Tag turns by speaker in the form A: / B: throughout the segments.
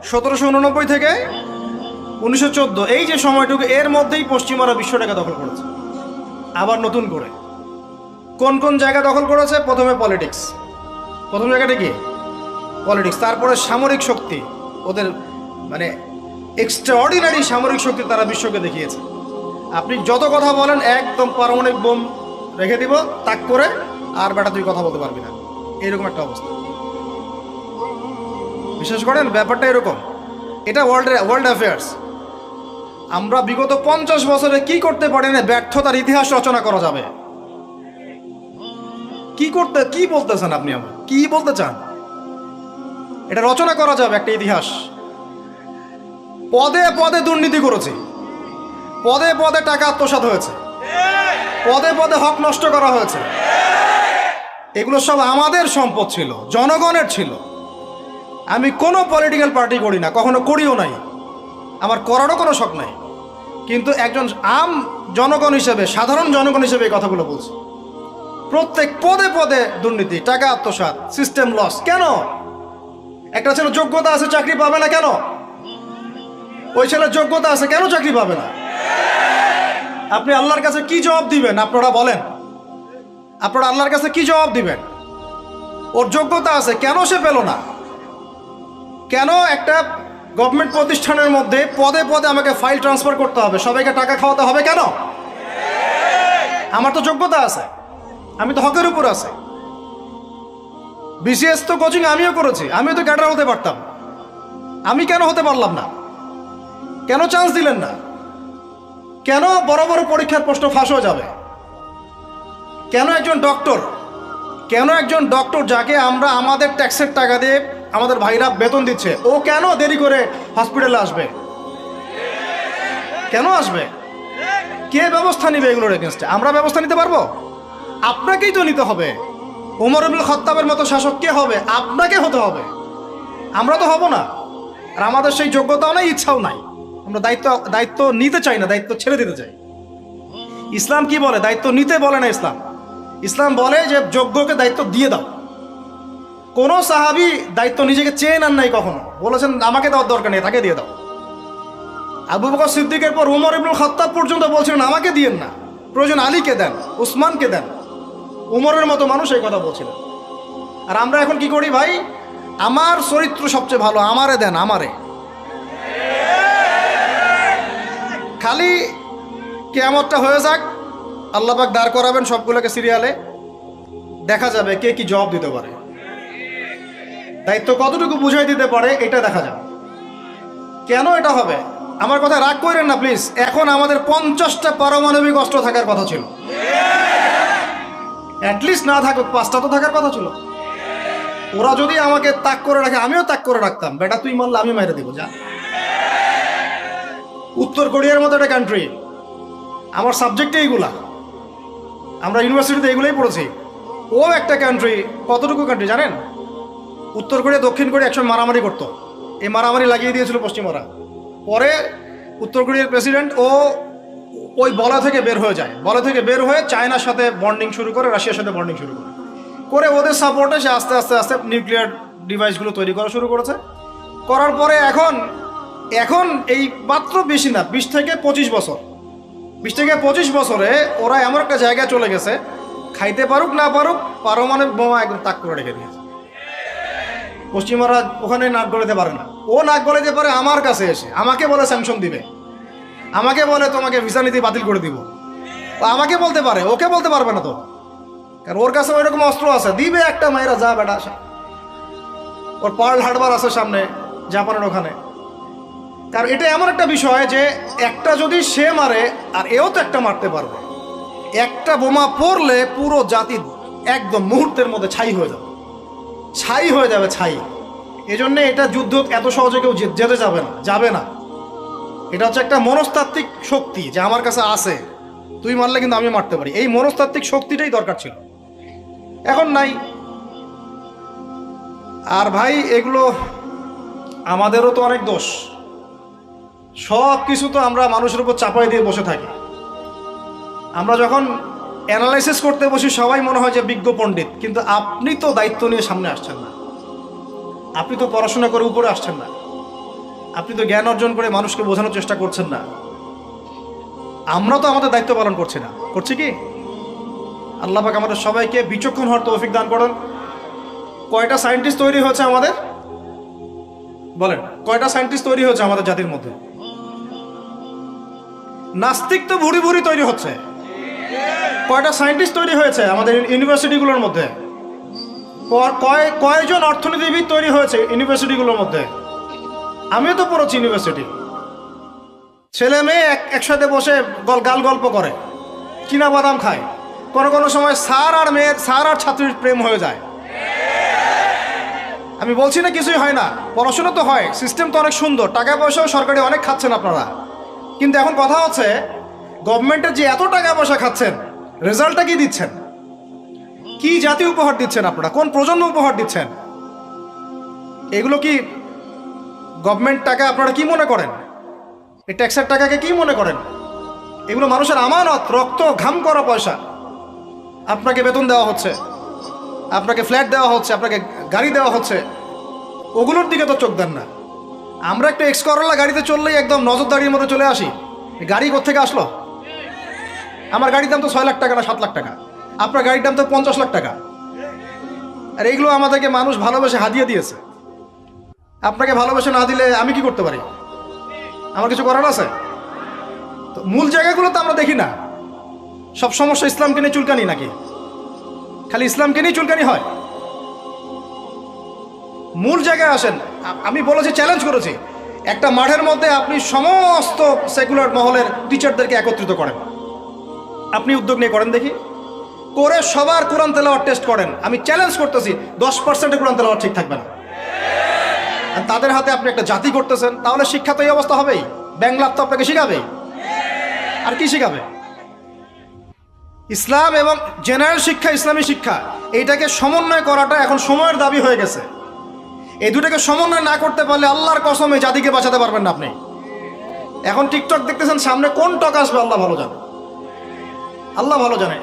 A: 1789 থেকে 1914, এই যে সময়টুকু, এর মধ্যেই পশ্চিমারা বিশ্বটাকে দখল করেছে আবার নতুন করে। কোন কোন জায়গা দখল করেছে? প্রথমে পলিটিক্স, প্রথম জায়গাটা কি? পলিটিক্স। তারপরে সামরিক শক্তি, ওদের মানে এক্সট্রাঅর্ডিনারি সামরিক শক্তি তারা বিশ্বকে দেখিয়েছে। আপনি যত কথা বলেন, একদম পারমাণবিক বোম রেখে দিব তাক করে, আর বেটা তুই কথা বলতে পারবি না, এরকম একটা অবস্থা। বিশ্বাস করেন ব্যাপারটা এরকম। এটা ওয়ার্ল্ড অ্যাফেয়ার্স। আমরা বিগত 50 বছরে কি করতে পারি না, ব্যর্থতার ইতিহাস রচনা করা যাবে। কি বলতেছেন আপনি? আমার কি বলতে চান? এটা রচনা করা যাবে একটা ইতিহাস। পদে পদে দুর্নীতি করেছে, পদে পদে টাকা আত্মসাৎ হয়েছে, পদে পদে হক নষ্ট করা হয়েছে। এগুলো সব আমাদের সম্পদ ছিল, জনগণের ছিল। আমি কোনো পলিটিক্যাল পার্টি করি না, কখনো করিও নাই, আমার করারও কোনো শখ নাই। কিন্তু একজন আম জনগণ হিসেবে, সাধারণ জনগণ হিসেবে এই কথাগুলো বলছি। প্রত্যেক পদে পদে দুর্নীতি, টাকা আত্মসাৎ, সিস্টেম লস। কেন? একটা ছেলে যোগ্যতা আছে, চাকরি পাবে না কেন? ওই ছেলের যোগ্যতা আছে, কেন চাকরি পাবে না? আপনি আল্লাহর কাছে কি জবাব দিবেন? আপনারা বলেন, আপনারা আল্লাহর কাছে কি জবাব দিবেন? ওর যোগ্যতা আছে, কেন সে পেল না? কেন একটা গভর্নমেন্ট প্রতিষ্ঠানের মধ্যে পদে পদে আমাকে ফাইল ট্রান্সফার করতে হবে, সবাইকে টাকা খাওয়াতে হবে কেন? আমার তো যোগ্যতা আছে, আমি তো হকের উপর আছে। বিসিএস তো কোচিং আমিও করেছি, আমিও তো ক্যাডার হতে পারতাম, আমি কেন হতে পারলাম না? কেন চান্স দিলেন না? কেন বড় বড় পরীক্ষার প্রশ্ন ফাঁস হয়ে যাবে? কেন একজন ডক্টর যাকে আমরা আমাদের ট্যাক্সের টাকা দিয়ে আমাদের ভাইরা বেতন দিচ্ছে, ও কেন দেরি করে হসপিটালে আসবে? কেন আসবে? কে ব্যবস্থা নিবে এগুলোর এগেনস্টে? আমরা ব্যবস্থা নিতে পারবো? আপনাকেই তো নিতে হবে। ওমর ইবনুল খাত্তাবের মতো শাসক কে হবে? আপনাকে হতে হবে, আমরা তো হব না। আর আমাদের সেই যোগ্যতাও নাই, ইচ্ছাও নাই। আমরা দায়িত্ব নিতে চাই না, দায়িত্ব ছেড়ে দিতে চাই। ইসলাম কি বলে? দায়িত্ব নিতে বলে না ইসলাম বলে যে যোগ্যকে দায়িত্ব দিয়ে দাও। কোন সাহাবী দায়িত্ব নিজেকে চেয়ে নেন নাই কখনো, বলেছেন আমাকে দেওয়ার দরকার নেই, তাকে দিয়ে দাও। আবু বকর সিদ্দিকের পর ওমর ইবনুল খাত্তাব পর্যন্ত বলছিলেন আমাকে দিয়েন না, প্রয়োজন আলীকে দেন, উসমানকে দেন। উমরের মতো মানুষ এই কথা বলছিলেন। আর আমরা এখন কি করি ভাই? আমার চরিত্র সবচেয়ে ভালো, আমারে দেন, আমারে। খালি কিয়ামতটা হয়ে যাক, আল্লাহ পাক দাঁড় করাবেন সবগুলোকে সিরিয়ালে, দেখা যাবে কে কি জবাব দিতে পারে, দায়িত্ব কতটুকু বুঝাই দিতে পারে, এটা দেখা যাবে। কেন এটা হবে? আমার কথা রাগ করেন না প্লিজ। এখন আমাদের 50টা পারমাণবিক অস্ত্র থাকার কথা ছিল, অ্যাটলিস্ট না থাকুক 5টা তো থাকার কথা ছিল। ওরা যদি আমাকে তাক করে রাখে, আমিও তাক করে রাখতাম। বেটা তুই মারলে আমি মেরে দেবো, যা। উত্তর কোরিয়ার মতো একটা কান্ট্রি, আমার সাবজেক্টে এইগুলা, আমরা ইউনিভার্সিটিতে এইগুলোই পড়েছি। ও একটা কান্ট্রি, কতটুকু কান্ট্রি জানেন? উত্তর কোরিয়া দক্ষিণ কোরিয়া একসময় মারামারি করতো, এই মারামারি লাগিয়ে দিয়েছিল পশ্চিমারা। পরে উত্তর কোরিয়ার প্রেসিডেন্ট ওই বলা থেকে বের হয়ে যায়, বলা থেকে বের হয়ে চায়নার সাথে বন্ডিং শুরু করে, রাশিয়ার সাথে বন্ডিং শুরু করে ওদের সাপোর্টে সে আস্তে আস্তে আস্তে নিউক্লিয়ার ডিভাইসগুলো তৈরি করা শুরু করেছে। করার পরে এখন এই মাত্র বেশি না, 20 থেকে 25 বছরে ওরা এমন একটা জায়গায় চলে গেছে, খাইতে পারুক না পারুক পারমাণবিক বোমা একদম তাক করে রেখে দিয়েছে। পশ্চিমারা ওখানে নাক গলাতে পারে না, ও নাক গলাতে পারে আমার কাছে এসে, আমাকে বলে স্যাংশন দিবে, আমাকে বলে তোমাকে ভিসা নীতি বাতিল করে দিব। আমাকে বলতে পারে, ওকে বলতে পারবে না তো, কারণ ওর কাছে ওই রকম অস্ত্র আছে, দিবে একটা মায়েরা, যা বেটা আসা। ওর পার্ল হারবার আছে সামনে জাপানের ওখানে। কারণ এটা এমন একটা বিষয় যে একটা যদি সে মারে, আর এও তো একটা মারতে পারবে। একটা বোমা পড়লে পুরো জাতি একদম মুহূর্তের মধ্যে ছাই হয়ে যাবে, ছাই। এজন্য এটা যুদ্ধ এত সহজে কেউ যেতে যাবে না। এটা হচ্ছে একটা মনস্তাত্ত্বিক শক্তি যে আমার কাছে আছে, তুই মারলে কিন্তু আমি মারতে পারি। এই মনস্তাত্ত্বিক শক্তিটাই দরকার ছিল, এখন নাই। আর ভাই এগুলো আমাদেরও তো অনেক দোষ, সব কিছু তো আমরা মানুষের উপর চাপাই দিয়ে বসে থাকি। আমরা যখন অ্যানালাইসিস করতে বসি সবাই মনে হয় যে বিজ্ঞ পণ্ডিত, কিন্তু আপনি তো দায়িত্ব নিয়ে সামনে আসছেন না, আপনি তো পড়াশোনা করে উপরে আসছেন না। আপনি তো জ্ঞান অর্জন করে মানুষকে বোঝানোর চেষ্টা করছেন না। আমরা তো আমাদের দায়িত্ব পালন করছি না, করছি কি? আল্লাহ পাক আমাদের সবাইকে বিচক্ষণ হওয়ার তৌফিক দান করেন। কয়টা সায়েন্টিস্ট তৈরি হয়েছে আমাদের, বলেন কয়টা সায়েন্টিস্ট তৈরি হয়েছে আমাদের জাতির মধ্যে? নাস্তিক তো ভুরি ভুরি তৈরি হচ্ছে। কয়টা সায়েন্টিস্ট তৈরি হয়েছে আমাদের ইউনিভার্সিটিগুলোর মধ্যে? কয়জন অর্থনীতিবিদ তৈরি হয়েছে ইউনিভার্সিটিগুলোর মধ্যে? আমিও তো পড়েছি ইউনিভার্সিটি। ছেলে মেয়ে একসাথে বসে গাল গল্প করে, চীনা বাদাম খায়। কোনো কোনো সময় স্যার আর ছাত্রীর প্রেম হয়ে যায়। আমি বলছি না কিছুই হয় না, পড়াশোনা তো হয়, সিস্টেম তো অনেক সুন্দর, টাকা পয়সাও সরকারি অনেক খাচ্ছেন আপনারা। কিন্তু এখন কথা হচ্ছে গভর্নমেন্টের যে এত টাকা পয়সা খাচ্ছেন, রেজাল্টটা কি দিচ্ছেন? কি জাতি উপহার দিচ্ছেন আপনারা? কোন প্রজন্ম উপহার দিচ্ছেন? এগুলো কি গভর্নমেন্ট টাকা আপনারা কি মনে করেন? এই ট্যাক্সের টাকাকে কি মনে করেন? এগুলো মানুষের আমানত, রক্ত ঘাম করা পয়সা। আপনাকে বেতন দেওয়া হচ্ছে, আপনাকে ফ্ল্যাট দেওয়া হচ্ছে, আপনাকে গাড়ি দেওয়া হচ্ছে, ওগুলোর দিকে তো চোখ দেন না। আমরা একটা এক্স করোলা গাড়িতে চললেই একদম নজরদারির মধ্যে চলে আসি। গাড়ি কোত্থেকে আসলো? আমার গাড়ির দাম তো 6 লাখ টাকা না 7 লাখ টাকা, আপনার গাড়ির দাম তো 50 লাখ টাকা। আর এইগুলো আমাদেরকে মানুষ ভালোবেসে হাদিয়ে দিয়েছে। আপনাকে ভালোবেসে না দিলে আমি কি করতে পারি? আমার কিছু করার আছে? তো মূল জায়গাগুলো তো আমরা দেখি না। সব সমস্যা ইসলামকে নিয়ে চুলকানি নাকি? খালি ইসলামকে নিয়ে চুলকানি হয়? মূল জায়গায় আসেন। আমি বলেছি, চ্যালেঞ্জ করেছি, একটা মাঠের মধ্যে আপনি সমস্ত সেকুলার মহলের টিচারদেরকে একত্রিত করেন। আপনি উদ্যোগ নিয়ে করেন দেখি, করে সবার কোরআন তেলাওয়াত টেস্ট করেন। আমি চ্যালেঞ্জ করতেছি 10% কোরআন তেলাওয়াত ঠিক থাকবে না। আর তাদের হাতে আপনি একটা জাতি করতেছেন, তাহলে শিক্ষা তো এই অবস্থা হবেই। ব্যাংলাপ তো আপনাকে শিখাবে, আর কি শিখাবে? ইসলাম এবং জেনারেল শিক্ষা, ইসলামী শিক্ষা, এইটাকে সমন্বয় করাটা এখন সময়ের দাবি হয়ে গেছে। এই দুটাকে সমন্বয় না করতে পারলে আল্লাহর কসম এই জাতিকে বাঁচাতে পারবেন না আপনি। এখন টিকটক দেখতেছেন, সামনে কোন টক আসবে আল্লাহ ভালো জানে, আল্লাহ ভালো জানে।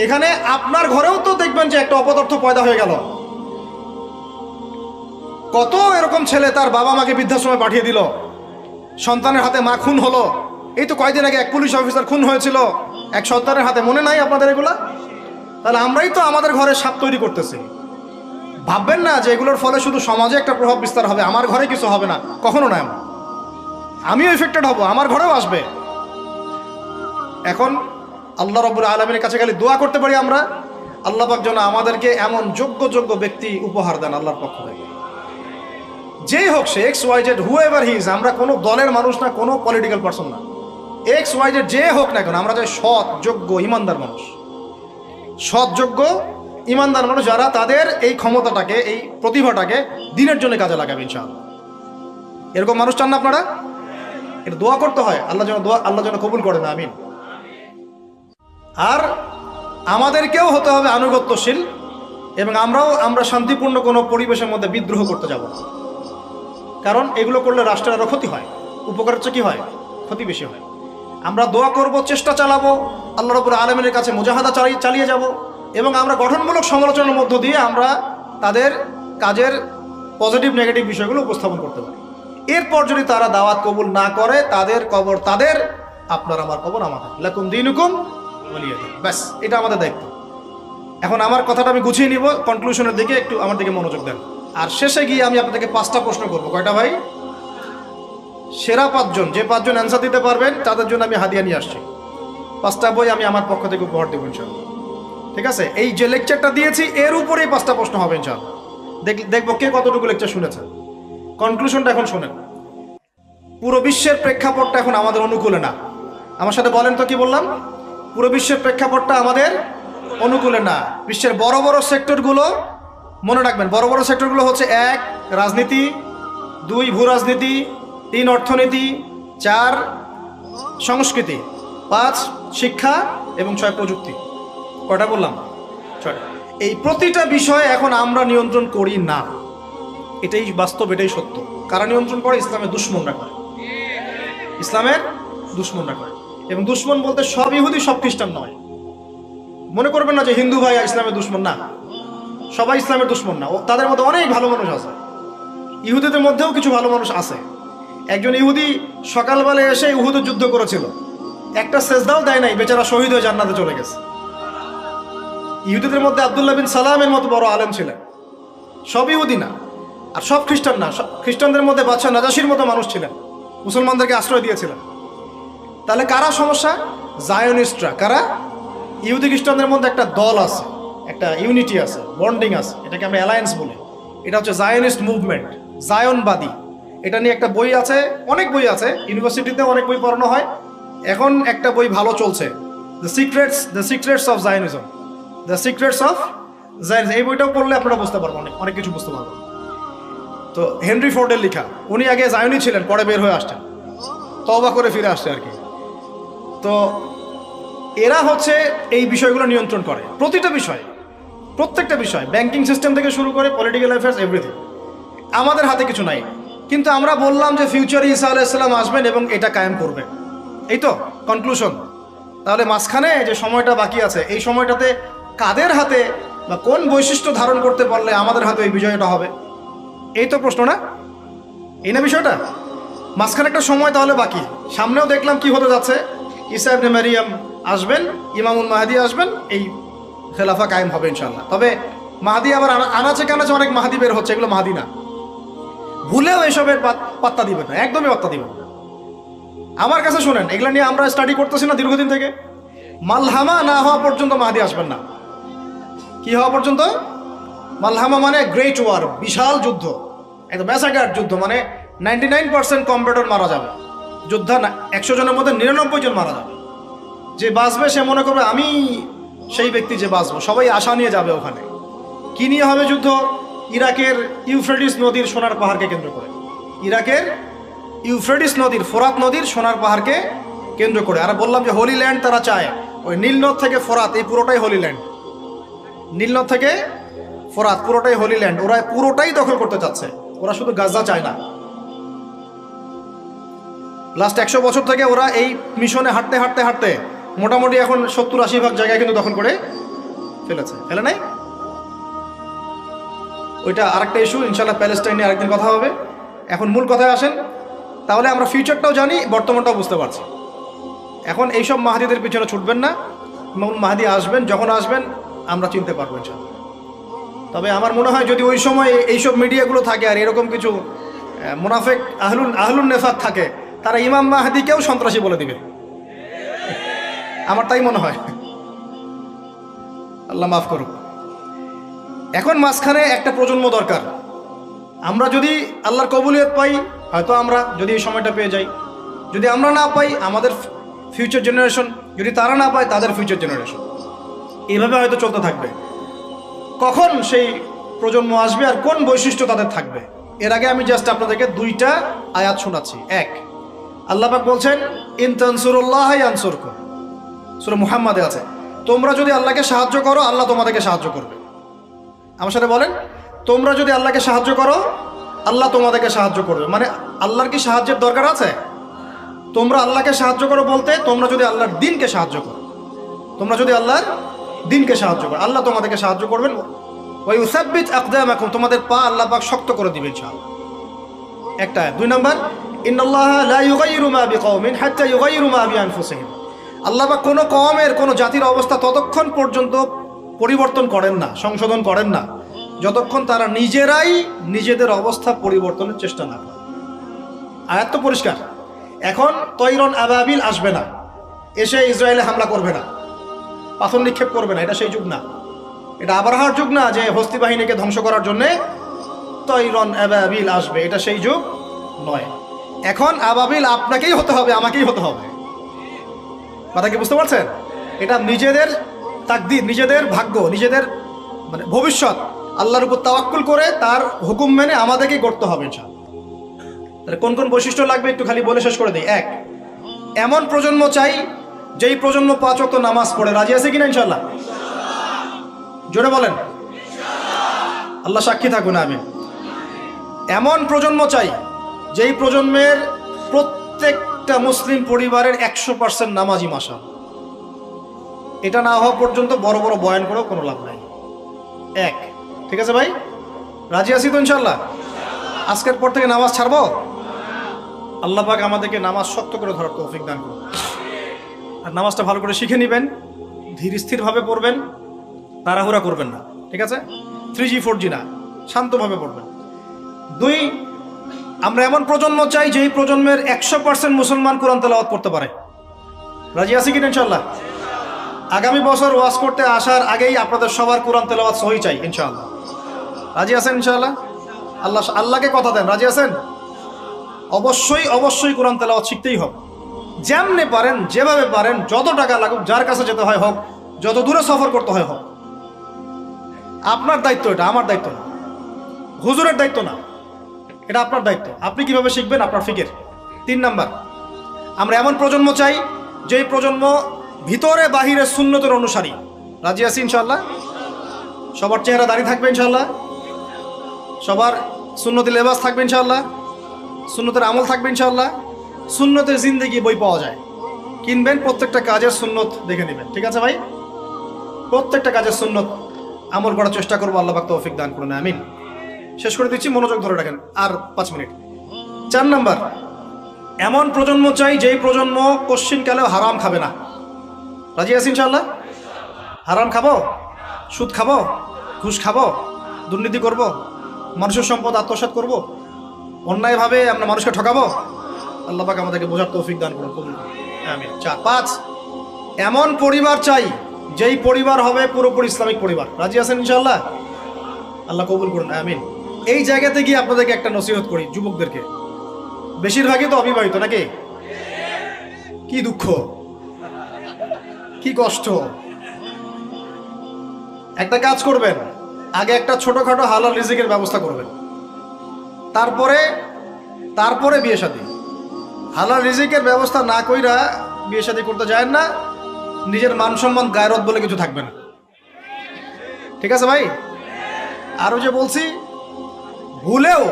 A: এখানে আপনার ঘরেও তো দেখবেন যে একটা অপদার্থ পয়দা হয়ে গেল। কত এরকম ছেলে তার বাবা মাকে বৃদ্ধাশ্রমে পাঠিয়ে দিল, সন্তানের হাতে মা খুন হলো। এই তো কয়েকদিন আগে এক পুলিশ অফিসার খুন হয়েছিল এক সন্তানের হাতে, মনে নাই আপনাদের এগুলা? তাহলে আমরাই তো আমাদের ঘরে সাপ তৈরি করতেছি। ভাববেন না যে এগুলোর ফলে শুধু সমাজে একটা প্রভাব বিস্তার হবে, আমার ঘরে কিছু হবে না, কখনো নয়। আমিও এফেক্টেড হব, আমার ঘরেও আসবে। এখন আল্লাহ রাব্বুল আলামিনের কাছে খালি দোয়া করতে পারি আমরা, আল্লাহ পাক যেন আমাদেরকে এমন যোগ্য ব্যক্তি উপহার দেন আল্লাহর পক্ষ থেকে। যেই হোক সে XYZ, হুএভার হি ইজ। আমরা কোনো দলের মানুষ না, কোনো পলিটিক্যাল পার্সন না। XYZ যে হোক না কেন, আমরা চাই সৎ, যোগ্য, ইমানদার মানুষ। সৎ, যোগ্য, ইমানদার মানুষ যারা তাদের এই ক্ষমতাটাকে, এই প্রতিভাটাকে দিনের জন্য কাজে লাগাবে ইনশাআল্লাহ। এরকম মানুষ চান না আপনারা? এটা দোয়া করতে হয়, আল্লাহ যেন কবুল করে না, আমিন। আর আমাদেরকেও হতে হবে আনুগত্যশীল, এবং আমরা শান্তিপূর্ণ কোনো পরিবেশের মধ্যে বিদ্রোহ করতে যাব না। কারণ এগুলো করলে রাষ্ট্রের আরও ক্ষতি হয়, উপকার হচ্ছে কি হয়, ক্ষতি বেশি হয়। আমরা দোয়া করব, চেষ্টা চালাবো, আল্লাহ রাব্বুল আলামিনের কাছে মুজাহাদা চালিয়ে যাব, এবং আমরা গঠনমূলক সমালোচনার মধ্য দিয়ে আমরা তাদের কাজের পজিটিভ নেগেটিভ বিষয়গুলো উপস্থাপন করতে পারি। এরপর যদি তারা দাওয়াত কবুল না করে, তাদের কবর তাদের, আপনার আমার কবর আমাদের। লাকুম দীনুকুম ওয়ালিয়া দিন। ব্যাস, এটা আমাদের দায়িত্ব। এখন আমার কথাটা আমি গুছিয়ে নিব, কনক্লুশনের দিকে একটু আমার দিকে মনোযোগ দেন। আর শেষে গিয়ে আমি আপনাদেরকে 5টা প্রশ্ন করবো। কয়টা ভাই? সেরা 5 জন, যে 5 জন অ্যান্সার দিতে পারবেন তাদের জন্য আমি হাদিয়া নিয়ে আসছি। 5টা বই আমি আমার পক্ষ থেকে উপহার দেবো ইনশাআল্লাহ। ঠিক আছে? এই যে লেকচারটা দিয়েছি এর উপরেই 5টা প্রশ্ন হবে ইনশাআল্লাহ। দেখবো কে কতটুকু লেকচার শুনেছে। কনক্লুশনটা এখন শোনেন। পুরো বিশ্বের প্রেক্ষাপটটা এখন আমাদের অনুকূলে না। আমার সাথে বলেন তো কি বললাম? পুরো বিশ্বের প্রেক্ষাপটটা আমাদের অনুকূলে না। বিশ্বের বড় বড় সেক্টরগুলো মনে রাখবেন, বড় বড় সেক্টরগুলো হচ্ছে 1 রাজনীতি, 2 ভূ রাজনীতি, 3 অর্থনীতি, 4 সংস্কৃতি, 5 শিক্ষা এবং 6 প্রযুক্তি। কয়টা বললাম? 6টা। এই প্রতিটা বিষয়ে এখন আমরা নিয়ন্ত্রণ করি না, এটাই বাস্তব, এটাই সত্য। কারা নিয়ন্ত্রণ করে? ইসলামের দুশমনরা করে, ইসলামের দুশমনরা করে। এবং দুশমন বলতে সব ইহুদি সব খ্রিস্টান নয়। মনে করবেন না যে হিন্দু ভাই ইসলামের দুশমন, না, সবাই ইসলামের দুশমন না। তাদের মধ্যে অনেক ভালো মানুষ আছে, ইহুদিদের মধ্যেও কিছু ভালো মানুষ আছে। একজন ইহুদি সকালবেলা এসে উহুদ যুদ্ধ করেছিল, একটা সেজদাও দেয় নাই, বেচারা শহীদ হয়ে জান্নাতে চলে গেছে। ইহুদিদের মধ্যে আব্দুল্লাহ বিন সালামের মতো বড় আলেম ছিলেন। সব ইহুদি না, আর সব খ্রিস্টান না। খ্রিস্টানদের মধ্যে বাদশাহ নাজাশির মতো মানুষ ছিলেন, মুসলমানদেরকে আশ্রয় দিয়েছিলেন। তাহলে কারা সমস্যা? জায়নিস্টরা। কারা? ইহুদি খ্রিস্টানদের মধ্যে একটা দল আছে, একটা ইউনিটি আছে, বন্ডিং আছে, এটাকে আমরা অ্যালায়েন্স বলি। এটা হচ্ছে জায়নিস্ট মুভমেন্ট, জায়নবাদী। এটা নিয়ে একটা বই আছে, অনেক বই আছে, ইউনিভার্সিটিতে অনেক বই পড়ানো হয়। এখন একটা বই ভালো চলছে, the secrets of Zionism, the secrets of Zionism. এই বইটাও পড়লে আপনারা বুঝতে পারবেন, অনেক কিছু বুঝতে পারবেন। তো হেনরি ফোর্ডের লেখা, উনি আগে জায়নি ছিলেন, পরে বের হয়ে আসছেন, তওবা করে ফিরে আসছে আর কি। তো এরা হচ্ছে এই বিষয়গুলো নিয়ন্ত্রণ করে, প্রতিটা বিষয়, প্রত্যেকটা বিষয়, ব্যাংকিং সিস্টেম থেকে শুরু করে পলিটিক্যাল অ্যাফেয়ার্স, এভরিথিং। আমাদের হাতে কিছু নাই, কিন্তু আমরা বললাম যে ফিউচারে ঈসা আলাইহিস সালাম আসবেন এবং এটা কায়েম করবেন, এই তো কনক্লুশন। তাহলে মাঝখানে যে সময়টা বাকি আছে, এই সময়টাতে কাদের হাতে বা কোন বৈশিষ্ট্য ধারণ করতে পারলে আমাদের হাতে এই বিজয়টা হবে, এই তো প্রশ্ন না? এই না বিষয়টা? মাঝখানে একটা সময় তাহলে বাকি, সামনেও দেখলাম কি হতে যাচ্ছে। ঈসা ইবনে মারিয়াম আসবেন, ইমামুল মাহদি আসবেন, এই খেলাফা কায়েম হবে ইনশাআল্লাহ। তবে মাহদি আবার আনাচে কানাচে অনেক মাহদি বের হচ্ছে, এগুলো মাহদি না। ভুলেও এসবের পাত্তা দিবেন না, একদমই পাত্তা দিবেন না। আমার কাছে শোনেন, এগুলো নিয়ে আমরা স্টাডি করতেছি না দীর্ঘদিন থেকে। মালহামা না হওয়া পর্যন্ত মাহদি আসবেন না। কি হওয়া পর্যন্ত? মালহামা মানে গ্রেট ওয়ার, বিশাল যুদ্ধ, একদম ম্যাসাকার যুদ্ধ, মানে 99% কম্পিউটার মারা যাবে। যোদ্ধা 100 জনের মধ্যে 99 জন মারা যাবে। যে বাঁচবে সে মনে করবে আমি সেই ব্যক্তি যে বাঁচবো, সবাই আশা নিয়ে যাবে ওখানে। কি নিয়ে হবে যুদ্ধ? ইরাকের ইউফ্রেটিস নদীর সোনার পাহাড়কে কেন্দ্র করে, ইরাকের ইউফ্রেটিস নদীর, ফোরাত নদীর সোনার পাহাড়কে কেন্দ্র করে। আর বললাম যে হোলি ল্যান্ড তারা চায়, ওই নীলনদ থেকে ফোরাত, এই পুরোটাই হোলি ল্যান্ড। নীলনদ থেকে ফোরাত পুরোটাই হোলি ল্যান্ড, ওরা পুরোটাই দখল করতে চাচ্ছে। ওরা শুধু গাজা চায় না। লাস্ট 100 বছর থেকে ওরা এই মিশনে হাঁটতে হাঁটতে হাঁটতে মোটামুটি এখন 70-80% জায়গায় কিন্তু দখল করে ফেলেছে। ফেলে নাই? ওইটা আরেকটা ইস্যু, ইনশাল্লাহ প্যালেস্টাইন নিয়ে আরেকদিন কথা হবে। এখন মূল কথায় আসেন। তাহলে আমরা ফিউচারটাও জানি, বর্তমানটাও বুঝতে পারছি। এখন এইসব মাহাদিদের পিছনে ছুটবেন না। মাহাদি আসবেন, যখন আসবেন আমরা চিনতে পারবো ইনশাল্লাহ। তবে আমার মনে হয় যদি ওই সময় এইসব মিডিয়াগুলো থাকে আর এরকম কিছু মুনাফেক আহলুন নেফাক থাকে, তারা ইমাম মাহাদিকেও সন্ত্রাসী বলে দিবে, আমার তাই মনে হয়। আল্লাহ মাফ করুক। এখন মাঝখানে একটা প্রজন্ম দরকার। আমরা যদি আল্লাহর কবুলিয়ত পাই, হয়তো আমরা যদি এই সময়টা পেয়ে যাই, যদি আমরা না পাই আমাদের ফিউচার জেনারেশন, যদি তারা না পায় তাদের ফিউচার জেনারেশন, এইভাবে হয়তো চলতে থাকবে। কখন সেই প্রজন্ম আসবে আর কোন বৈশিষ্ট্য তাদের থাকবে, এর আগে আমি জাস্ট আপনাদেরকে 2টা আয়াত শোনাচ্ছি। এক, আল্লাহ পাক বলছেন ইন তানসুরুল্লাহ ইয়ানসুরকুম, সূরা মুহাম্মাদে আছে, তোমরা যদি আল্লাহকে সাহায্য করো আল্লাহ তোমাদেরকে সাহায্য করবে। আমার সাথে বলেন, তোমরা যদি আল্লাহকে সাহায্য করো আল্লাহ তোমাদেরকে সাহায্য করবে। মানে আল্লাহর কি সাহায্যের দরকার আছে? তোমরা আল্লাহকে সাহায্য করো বলতে তোমরা যদি আল্লাহর দ্বীনকে সাহায্য করো, তোমরা যদি আল্লাহর দ্বীনকে সাহায্য করো আল্লাহ তোমাদেরকে সাহায্য করবেন। ওয়া ইউসাব্বিত আকদামাকুম, তোমাদের পা আল্লাহ পাক শক্ত করে দিবেন ইনশাআল্লাহ। একটা। 2 নম্বর, ইন্নাল্লাহা লা ইউগাইয়িরু মা বিকওমিন হাত্তা ইউগাইয়িরু মা বিআনফুসিহিম, আল্লাহ পাক কোনো কওমের কোনো জাতির অবস্থা ততক্ষণ পর্যন্ত পরিবর্তন করেন না, সংশোধন করেন না, যতক্ষণ তারা নিজেরাই নিজেদের অবস্থা পরিবর্তনের চেষ্টা না করে। আয়াত তো পরিষ্কার। এখন তৈরন আবাবিল আসবে না, এসে ইসরায়েলে হামলা করবে না, পাথর নিক্ষেপ করবে না, এটা সেই যুগ না। এটা আবরাহার যুগ না যে হস্তি বাহিনীকে ধ্বংস করার জন্যে তৈরন আবাবিল আসবে, এটা সেই যুগ নয়। এখন আবাবিল আপনাকেই হতে হবে, আমাকেই হতে হবে। কথা কি বুঝতে পারছেন? এটা নিজেদের তাকদীর, নিজেদের ভাগ্য, নিজেদের মানে ভবিষ্যৎ আল্লাহর উপর তাওয়াক্কুল করে তার হুকুম মেনে আমাদেরকেই করতে হবে ইনশাআল্লাহ। তাহলে কোন কোন বৈশিষ্ট্য লাগবে একটু খালি বলে শেষ করে দিই। এক, এমন প্রজন্ম চাই যেই প্রজন্ম 5 ওয়াক্ত নামাজ পড়ে। রাজি আছে কিনা ইনশাআল্লাহ? জোরে বলেন। আল্লাহ সাক্ষী থাকুন, আমি এমন প্রজন্ম চাই যেই প্রজন্মের প্রত্যেকটা মুসলিম পরিবারের 100% নামাজি মাশা। এটা না হওয়া পর্যন্ত বড় বড় বয়ান করেও কোনো লাভ নাই। এক, ঠিক আছে ভাই? রাজি আছি তো ইনশাআল্লাহ? আজকের পর থেকে নামাজ ছাড়বো? আল্লাহ পাক আমাদেরকে নামাজ শক্ত করে ধরার তৌফিক দান করুন। আর নামাজটা ভালো করে শিখে নেবেন, ধীর স্থিরভাবে পড়বেন, তাড়াহুড়া করবেন না, ঠিক আছে? 3G 4G না, শান্তভাবে পড়বেন। 2, আমরা এমন প্রজন্ম চাই যেই প্রজন্মের 100% মুসলমান কোরআন তেলাওয়াত করতে পারে। রাজি আছি কিনা ইনশাআল্লাহ? আগামী বছর ওয়াজ করতে আসার আগেই আপনাদের সবার কোরআন তেলাওয়াত সহি চাই ইনশাআল্লাহ। রাজি আছেন ইনশাআল্লাহ? আল্লাহকে কথা দেন, রাজি আছেন? অবশ্যই কোরআন তেলাওয়াত শিখতেই হবে। যেমনে পারেন, যেভাবে পারেন, যত টাকা লাগুক, যার কাছে যেতে হয় হোক, যত দূরে সফর করতে হয় হোক। আপনার দায়িত্ব এটা, আমার দায়িত্ব না, হুজুরের দায়িত্ব না, এটা আপনার দায়িত্ব। আপনি কিভাবে শিখবেন আপনার ফিকির। 3 নাম্বার, আমরা এমন প্রজন্ম চাই যেই প্রজন্ম ভিতরে বাহিরে সুন্নতের অনুসারী। রাজি আছি ইনশাআল্লাহ? সবার চেহারা দাড়ি থাকবে ইনশাআল্লাহ, সবার সুন্নতি লেবাস থাকবে ইনশাআল্লাহ, সুন্নতের আমল থাকবে ইনশাআল্লাহ। সুন্নতের জিন্দেগি বই পাওয়া যায়, কিনবেন, প্রত্যেকটা কাজের সুন্নত দেখে নেবেন, ঠিক আছে ভাই? প্রত্যেকটা কাজের সুন্নত আমল করার চেষ্টা করবো, আল্লাহ পাক তৌফিক দান করুন, আমিন। শেষ করে দিচ্ছি, মনোযোগ ধরে রাখেন, আর 5 মিনিট। 4 নাম্বার, এমন প্রজন্ম চাই যেই প্রজন্ম কোশ্চিনকালেও হারাম খাবে না। রাজি আছি ইনশাআল্লাহ? হারাম খাবো, সুদ খাবো, ঘুষ খাবো, দুর্নীতি করব, মানুষের সম্পদ আত্মসাৎ করব, অন্যায়ভাবে আমরা মানুষকে ঠকাবো। আল্লাহ পাক আমাদেরকে বোঝার তৌফিক দান করুন, কবুল করুন, আমিন। 4, 5, এমন পরিবার চাই যেই পরিবার হবে পুরোপুরি ইসলামিক পরিবার। রাজি আছেন ইনশাআল্লাহ? আল্লাহ কবুল করুন, আমিন। এই জায়গাতে গিয়ে আপনাদেরকে একটা নসিহত করি, যুবকদেরকে, বেশিরভাগই তো অবিবাহিত নাকি? কি দুঃখ, কি কষ্ট। একটা কাজ করবেন, আগে একটা ছোটখাটো হালাল রিজিকের ব্যবস্থা করবেন, তারপরে বিয়ে শাদী। হালাল রিজিকের ব্যবস্থা না কইরা বিয়ে শাদী করতে যায় না, নিজের মান সম্মান গায়রত বলে কিছু থাকবে না, ঠিক আছে ভাই? আরো যে বলছি, ভুলেও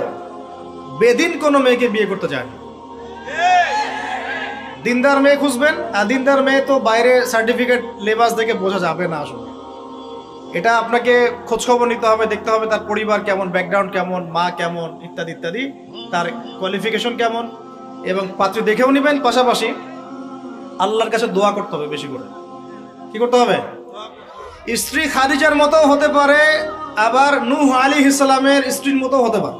A: বেদিন কোনো মেয়েকে বিয়ে করতে যায় না। দিনদার মেয়ে খুঁজবেন, আর দিনদার মেয়ে তো বাইরে সার্টিফিকেট লেবাস দেখে বোঝা যাবে না আসলে। এটা আপনাকে খোঁজখবর নিতে হবে, দেখতে হবে তার পরিবার কেমন, ব্যাকগ্রাউন্ড কেমন, মা কেমন, ইত্যাদি ইত্যাদি, তার কোয়ালিফিকেশন কেমন, এবং পাত্রী দেখেও নেবেন। পাশাপাশি আল্লাহর কাছে দোয়া করতে হবে বেশি করে। কি করতে হবে? স্ত্রী খাদিজার মতো হতে পারে, আবার নূহ আলাইহিস সালামের স্ত্রীর মতো হতে পারে।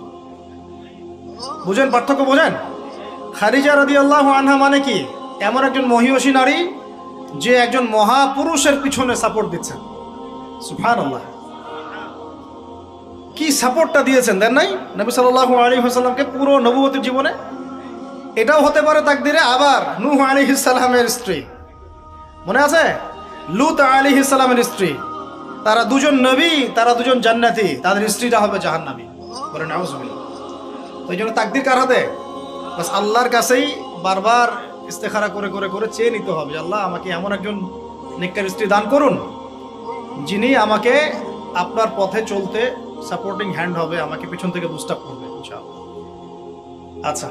A: বুঝেন পার্থক্য? বোঝেন? খাদিজা রাদিয়াল্লাহু আনহা মানে কি? এমন একজন মহিয়সী নারী যে একজন মহাপুরুষের পিছনে সাপোর্ট দিচ্ছেন। সুবহানাল্লাহ, কি সাপোর্টটা দিয়েছেন, দেন নাই নবী সাল্লাল্লাহু আলাইহি ওয়াসাল্লামকে পুরো নবুয়তের জীবনে। এটাও হতে পারে তাকদিরে। আবার নূহ আলাইহিস সালামের স্ত্রী, মনে আছে? লূত আলাইহিস সালামের স্ত্রী, তারা দুজন নবী, তারা দুজন জান্নাতি, তাদের স্ত্রীরা হবে জাহান্নামী। বলেন নাউজুবিল্লাহ। তো এই জন্য তাকদির কার হাতে? বাস আল্লাহর কাছেই বারবার ইস্তেখারা করে করে করে চেয়ে নিতে হবে, আল্লাহ আমাকে এমন একজন নেককার স্ত্রী দান করুন যিনি আমাকে আপনার পথে চলতে সাপোর্টিং হ্যান্ড হবে, আমাকে পিছন থেকে বুস্ট আপ করবে ইনশাআল্লাহ। আচ্ছা,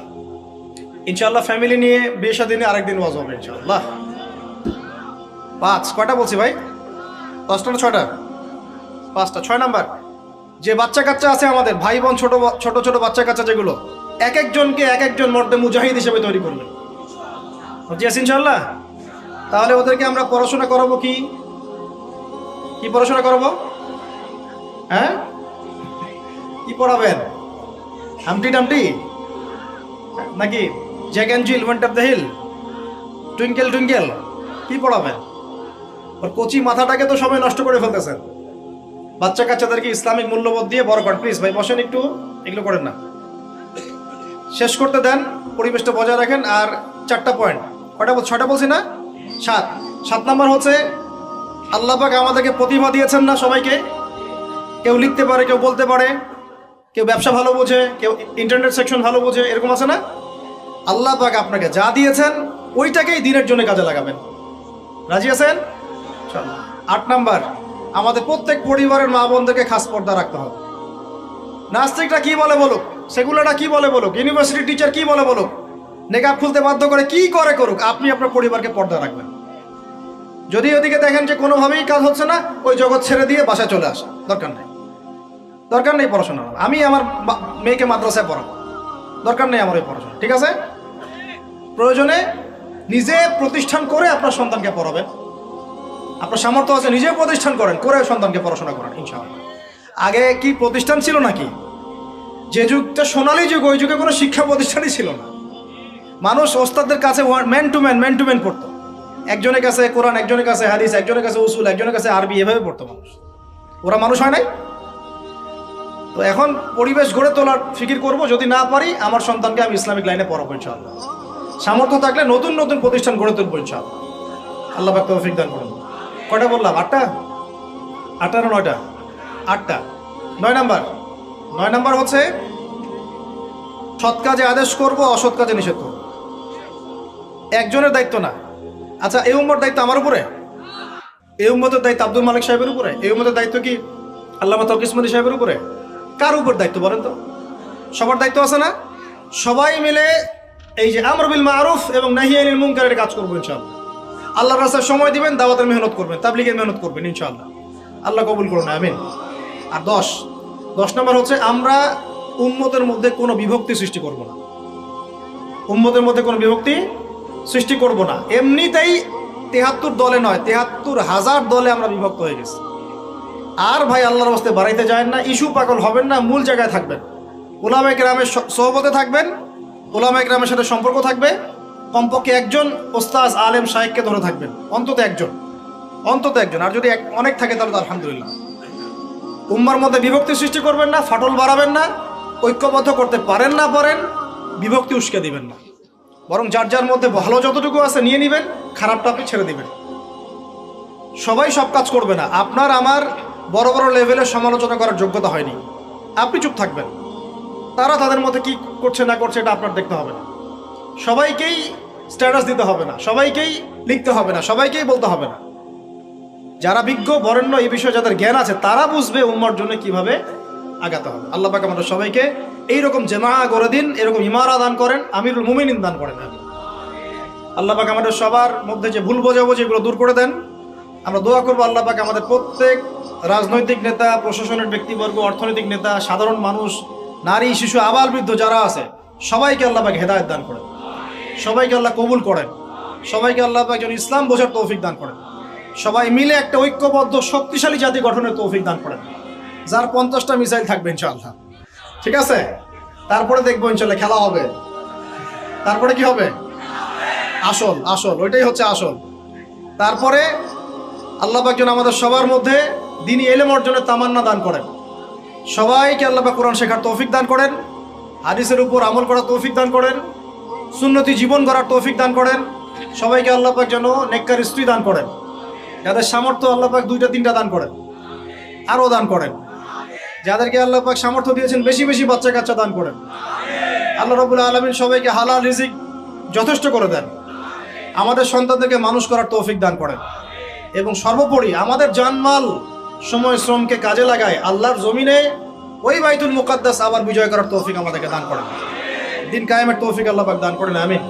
A: ইনশাআল্লাহ ফ্যামিলি নিয়ে বিয়ে শাদী নিয়ে আরেকদিন ওয়াজ হবে ইনশাআল্লাহ। 5, কয়টা বলছি ভাই? 10টা না 6টা? 5টা। 6 নাম্বার, যে বাচ্চা কাচ্চা আছে আমাদের, ভাই বোন, ছোট ছোট বাচ্চা কাচ্চা যেগুলো, এক একজনকে এক একজন মর্দে মুজাহিদ হিসেবে তৈরি করবেন। বুঝি আছে ইনশাআল্লাহ? তাহলে ওদেরকে আমরা পড়াশোনা করাবো। কি পড়াশোনা করাবো? হ্যাঁ, কি পড়াবেন? হামটি টামটি নাকি Jack and Jill, went up the hill, twinkle twinkle? কি পড়াবেন? ওর কচি মাথাটাকে তো সবাই নষ্ট করে ফেলতেছেন। বাচ্চা কাচ্চাদেরকে ইসলামিক মূল্যবোধ দিয়ে বড় করেন। প্লিজ ভাই বসেন একটু, এগুলো করেন না, শেষ করতে দেন, পরিবেশটা বজায় রাখেন। আর 4টা পয়েন্ট, কয়টা? 6টা বলছি না? 7 নাম্বার হচ্ছে, আল্লাহ পাক আমাদেরকে প্রতিভা দিয়েছেন না সবাইকে? কেউ লিখতে পারে, কেউ বলতে পারে, কেউ ব্যবসা ভালো বোঝে, কেউ ইন্টারনেট সেকশন ভালো বোঝে, এরকম আছে না? আল্লাহ পাক আপনাকে যা দিয়েছেন ওইটাকেই দিনের জন্য কাজে লাগাবেন। রাজি আছেন? 8 নাম্বার, আমাদের প্রত্যেক পরিবারের মা বোনদেরকে খাস পর্দা রাখতে হবে। নাস্তিকরা কি বলে বলুক, সেগুলোটা কি বলে বলুক, ইউনিভার্সিটি টিচার কি বলে বলুক, নেকাব খুলতে বাধ্য করে কি করে করুক, আপনি আপনার পরিবারকে পর্দা রাখবেন। যদি ওদিকে দেখেন যে কোনোভাবেই কাজ হচ্ছে না, ওই জগৎ ছেড়ে দিয়ে বাসায় চলে আসা, দরকার নেই পড়াশোনা। আমি আমার মেয়েকে মাদ্রাসায় পড়াবো, দরকার নেই আমার ওই পড়াশোনা, ঠিক আছে? প্রয়োজনে নিজে প্রতিষ্ঠান করে আপনার সন্তানকে পড়াবেন। আপনার সামর্থ্য আছে, নিজে প্রতিষ্ঠান করেন, করে সন্তানকে পড়াশোনা করেন ইনশাআল্লাহ। আগে কি প্রতিষ্ঠান ছিল নাকি? যে যুগটা সোনালী যুগ, ওই যুগে কোনো শিক্ষা প্রতিষ্ঠানই ছিল না। মানুষ ওস্তাদদের কাছে ম্যান টু ম্যান পড়তো। একজনের কাছে কোরআন, একজনের কাছে হাদিস, একজনের কাছে উসুল, একজনের কাছে আরবি, এভাবে পড়তো মানুষ। ওরা মানুষ হয় নাই? তো এখন পরিবেশ গড়ে তোলার ফিকির করব, যদি না পারি আমার সন্তানকে আমি ইসলামিক লাইনে পড়াবো ইনশাআল্লাহ। সামর্থ্য থাকলে নতুন নতুন প্রতিষ্ঠান গড়ে তুলবো ইনশাআল্লাহ। আল্লাহ পাক তৌফিক দান করুন। কয়টা বললাম? 8টা? 8টা না 9টা? 8টা। 9 নাম্বার হচ্ছে সৎ কাজে আদেশ করব, অসৎ কাজে নিষেধ করব। একজনের দায়িত্ব না। আচ্ছা, এই উম্মতের দায়িত্ব আমার উপরে? এই উম্মতের দায়িত্ব আব্দুল মালিক সাহেবের উপরে? এই উম্মতের দায়িত্ব কি আল্লামা তৌকির ইসমাইলি সাহেবের উপরে? কার উপর দায়িত্ব বলেন তো? সবার দায়িত্ব আছে না? সবাই মিলে এই যে আমর বিল মারুফ এবং নাহি আনিল মুনকারের কাজ করবো ইনশাআল্লাহ। আল্লাহর রাস্তায় সময় দিবেন, দাওয়াতের মেহনত করবেন, তাবলীগের মেহনত করবেন ইনশাআল্লাহ। আল্লাহ কবুল করুন, আমিন। আর 10 নম্বর হচ্ছে আমরা উম্মতের মধ্যে কোনো বিভক্তি সৃষ্টি করব না। উম্মতের মধ্যে কোনো বিভক্তি সৃষ্টি করব না। এমনিতেই 73 দলে নয়, 73,000 দলে আমরা বিভক্ত হয়ে গেছি। আর ভাই আল্লাহর রাস্তায় বাড়াইতে যায় না, ইস্যু পাগল হবেন না, মূল জায়গায় থাকবেন। উলামায়ে কেরামের সোহবতে থাকবেন, উলামায়ে কেরামের সাথে সম্পর্ক থাকবে। কমপক্ষে একজন ওস্তাজ আলেম শায়েখকে ধরে থাকবেন, অন্তত একজন। আর যদি অনেক থাকে তাহলে তো আলহামদুলিল্লাহ। উম্মার মধ্যে বিভক্তি সৃষ্টি করবেন না, ফাটল বাড়াবেন না, ঐক্যবদ্ধ করতে পারেন বিভক্তি উস্কে দিবেন না। বরং যার যার মধ্যে ভালো যতটুকু আছে নিয়ে নেবেন, খারাপটা আপনি ছেড়ে দিবেন। সবাই সব কাজ করবে না। আপনার আমার বড় বড় লেভেলের সমালোচনা করার যোগ্যতা হয়নি, আপনি চুপ থাকবেন। তারা তাদের মধ্যে কি করছে না করছে এটা আপনার দেখতে হবে না। সবাইকেই স্ট্যাটাস দিতে হবে না, সবাইকেই লিখতে হবে না, সবাইকেই বলতে হবে না। যারা বিজ্ঞ বরেণ্য এই বিষয়ে যাদের জ্ঞান আছে তারা বুঝবে উম্মার জন্য কিভাবে আগাতে হবে। আল্লাহ পাক আমাদের সবাইকে এইরকম জামা গড়ে দিন, এরকম ইমারা দান করেন, আমিরুল মুমিনিন দান করেন। আল্লাহ পাক আমাদের সবার মধ্যে যে ভুল বোঝাবুঝি এগুলো দূর করে দেন। আমরা দোয়া করবো আল্লাহ পাক আমাদের প্রত্যেক রাজনৈতিক নেতা, প্রশাসনের ব্যক্তিবর্গ, অর্থনৈতিক নেতা, সাধারণ মানুষ, নারী, শিশু, আবাল বৃদ্ধ যারা আছে সবাইকে আল্লাহ পাক হেদায়েত দান করেন, সবাইকে আল্লাহ কবুল করেন, সবাইকে আল্লাহ পাক যেন ইসলাম বোঝার তৌফিক দান করেন, সবাই মিলে একটা ঐক্যবদ্ধ শক্তিশালী জাতি গঠনের তৌফিক দান করেন, যার 50টা মিসাইল থাকবে ইনশাআল্লাহ। ঠিক আছে? তারপরে দেখবো ইনশাআল্লাহ খেলা হবে। তারপরে কি হবে? আসল ওইটাই হচ্ছে আসল। তারপরে আল্লাহ পাক যেন আমাদের সবার মধ্যে দ্বীনি ইলম অর্জনের তামান্না দান করেন। সবাইকে আল্লাহ পাক কোরআন শেখার তৌফিক দান করেন, হাদিসের উপর আমল করার তৌফিক দান করেন, সুন্নতি জীবন গড়ার তৌফিক দান করেন। সবাইকে আল্লাহ পাক যেন নেককার স্ত্রী দান করেন। যাদের সামর্থ্য আল্লাহ পাক 2টা 3টা দান করেন, আরও দান করেন। যাদেরকে আল্লাহ পাক সামর্থ্য দিয়েছেন বেশি বেশি বাচ্চা কাচ্চা দান করেন। আল্লাহ রাব্বুল আলামিন সবাইকে হালাল রিজিক যথেষ্ট করে দেন। আমাদের সন্তানদেরকে মানুষ করার তৌফিক দান করেন এবং সর্বোপরি আমাদের জানমাল, সময়, শ্রমকে কাজে লাগায় আল্লাহর জমিনে ওই বাইতুল মুকাদ্দাস আবার বিজয় করার তৌফিক আমাদেরকে দান করেন। দিন কায়েমের তৌফিক আল্লাহ পাক দান করেন, আমিন।